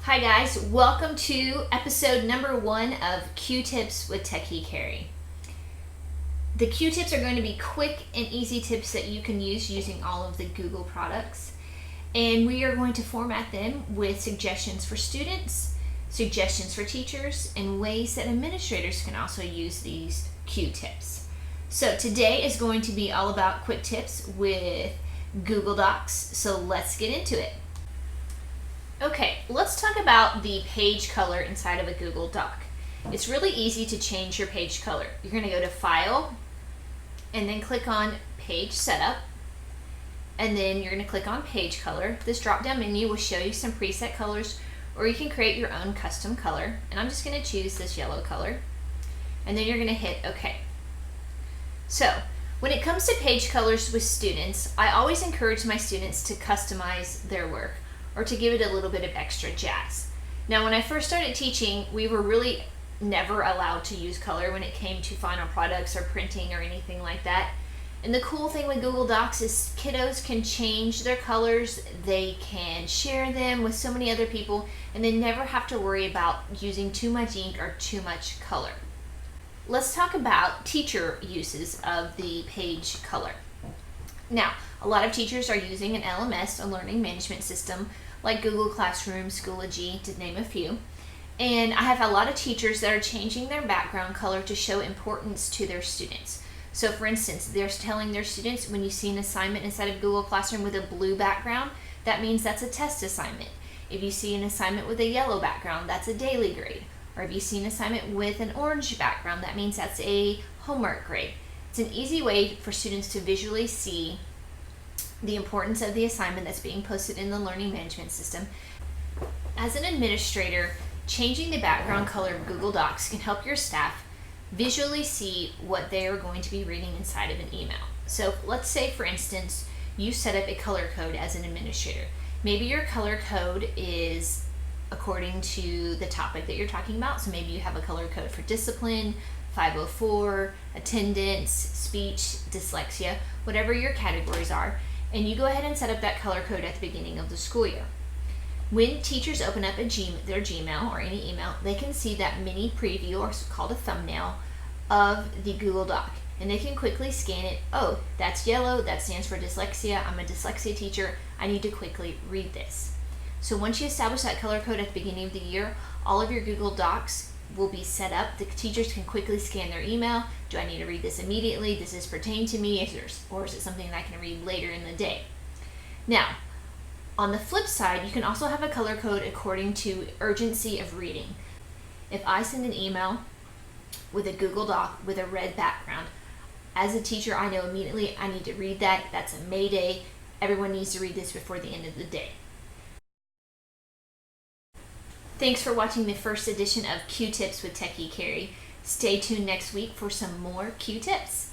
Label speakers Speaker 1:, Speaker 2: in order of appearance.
Speaker 1: Hi guys, welcome to episode number 1 of Q-Tips with Techie Cari. The Q-Tips are going to be quick and easy tips that you can use using all of the Google products. And we are going to format them with suggestions for students, suggestions for teachers, and ways that administrators can also use these Q-Tips. So today is going to be all about quick tips with Google Docs, so let's get into it. Okay, let's talk about the page color inside of a Google Doc. It's really easy to change your page color. You're going to go to File, and then click on Page Setup, and then you're going to click on Page Color. This drop-down menu will show you some preset colors, or you can create your own custom color. And I'm just going to choose this yellow color, and then you're going to hit OK. So, when it comes to page colors with students, I always encourage my students to customize their work, or to give it a little bit of extra jazz. Now, when I first started teaching, we were really never allowed to use color when it came to final products or printing or anything like that. And the cool thing with Google Docs is kiddos can change their colors, they can share them with so many other people, and they never have to worry about using too much ink or too much color. Let's talk about teacher uses of the page color. Now, a lot of teachers are using an LMS, a learning management system, like Google Classroom, Schoology, to name a few. And I have a lot of teachers that are changing their background color to show importance to their students. So for instance, they're telling their students, when you see an assignment inside of Google Classroom with a blue background, that means that's a test assignment. If you see an assignment with a yellow background, that's a daily grade. Or if you see an assignment with an orange background, that means that's a homework grade. It's an easy way for students to visually see the importance of the assignment that's being posted in the learning management system. As an administrator, changing the background color of Google Docs can help your staff visually see what they are going to be reading inside of an email. So let's say, for instance, you set up a color code as an administrator. Maybe your color code is according to the topic that you're talking about. So maybe you have a color code for discipline, 504, attendance, speech, dyslexia, whatever your categories are, and you go ahead and set up that color code at the beginning of the school year. When teachers open up their Gmail or any email, they can see that mini preview, or called a thumbnail, of the Google Doc, and they can quickly scan it. Oh, that's yellow, that stands for dyslexia, I'm a dyslexia teacher, I need to quickly read this. So once you establish that color code at the beginning of the year, all of your Google Docs will be set up. The teachers can quickly scan their email. Do I need to read this immediately? Does this pertain to me? Or is it something that I can read later in the day? Now, on the flip side, you can also have a color code according to urgency of reading. If I send an email with a Google Doc with a red background, as a teacher, I know immediately I need to read that. That's a Mayday. Everyone needs to read this before the end of the day. Thanks for watching the first edition of Q-Tips with Techie Cari. Stay tuned next week for some more Q-Tips.